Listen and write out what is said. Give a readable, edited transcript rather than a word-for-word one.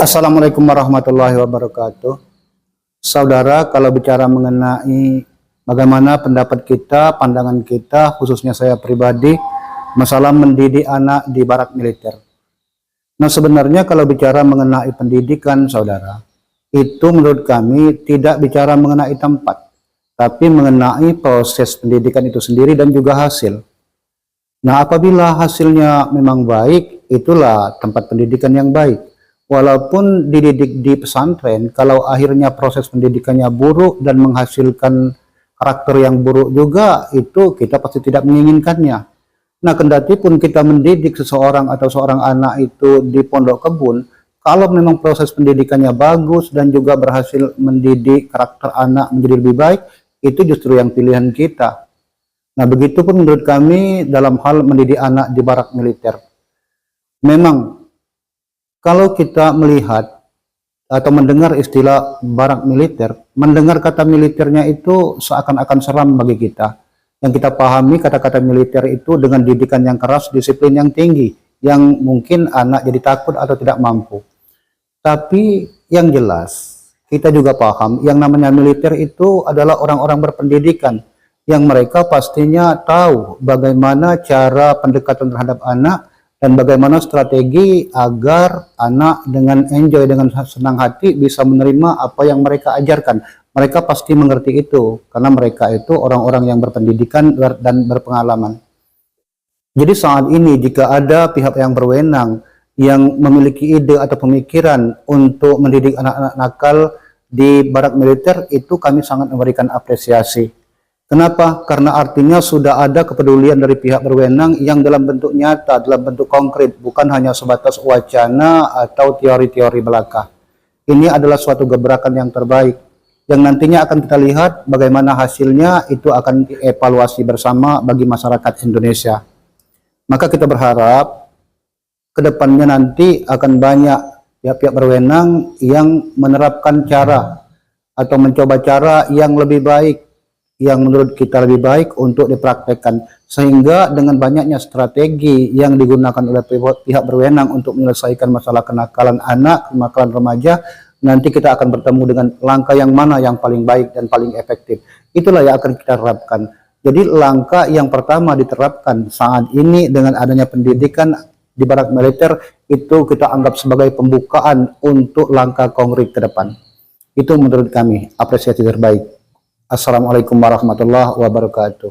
Assalamualaikum warahmatullahi wabarakatuh. Saudara, kalau bicara mengenai bagaimana pendapat kita, pandangan kita, khususnya saya pribadi, masalah mendidik anak di barak militer. Nah, sebenarnya kalau bicara mengenai pendidikan, saudara, itu menurut kami tidak bicara mengenai tempat, tapi mengenai proses pendidikan itu sendiri dan juga hasil. Nah, apabila hasilnya memang baik, itulah tempat pendidikan yang baik. Walaupun dididik di pesantren, kalau akhirnya proses pendidikannya buruk dan menghasilkan karakter yang buruk juga, itu kita pasti tidak menginginkannya. Nah, kendati pun kita mendidik seseorang atau seorang anak itu di pondok kebun, kalau memang proses pendidikannya bagus dan juga berhasil mendidik karakter anak menjadi lebih baik, itu justru yang pilihan kita. Nah, begitu pun menurut kami dalam hal mendidik anak di barak militer. Memang kalau kita melihat atau mendengar istilah barak militer, mendengar kata militernya itu seakan-akan seram bagi kita. Yang kita pahami kata-kata militer itu dengan didikan yang keras, disiplin yang tinggi, yang mungkin anak jadi takut atau tidak mampu. Tapi yang jelas, kita juga paham yang namanya militer itu adalah orang-orang berpendidikan, yang mereka pastinya tahu bagaimana cara pendekatan terhadap anak dan bagaimana strategi agar anak dengan enjoy, dengan senang hati bisa menerima apa yang mereka ajarkan. Mereka pasti mengerti itu karena mereka itu orang-orang yang berpendidikan dan berpengalaman. Jadi saat ini jika ada pihak yang berwenang yang memiliki ide atau pemikiran untuk mendidik anak-anak nakal di barak militer, itu kami sangat memberikan apresiasi. Kenapa? Karena artinya sudah ada kepedulian dari pihak berwenang yang dalam bentuk nyata, dalam bentuk konkret, bukan hanya sebatas wacana atau teori-teori belaka. Ini adalah suatu gebrakan yang terbaik, yang nantinya akan kita lihat bagaimana hasilnya, itu akan dievaluasi bersama bagi masyarakat Indonesia. Maka kita berharap kedepannya nanti akan banyak pihak-pihak berwenang yang menerapkan cara atau mencoba cara yang lebih baik, yang menurut kita lebih baik untuk dipraktekkan, sehingga dengan banyaknya strategi yang digunakan oleh pihak berwenang untuk menyelesaikan masalah kenakalan anak, kenakalan remaja, nanti kita akan bertemu dengan langkah yang mana yang paling baik dan paling efektif. Itulah yang akan kita terapkan. Jadi langkah yang pertama diterapkan saat ini dengan adanya pendidikan di barak militer, itu kita anggap sebagai pembukaan untuk langkah konkret ke depan. Itu menurut kami apresiasi terbaik. Assalamualaikum warahmatullahi wabarakatuh.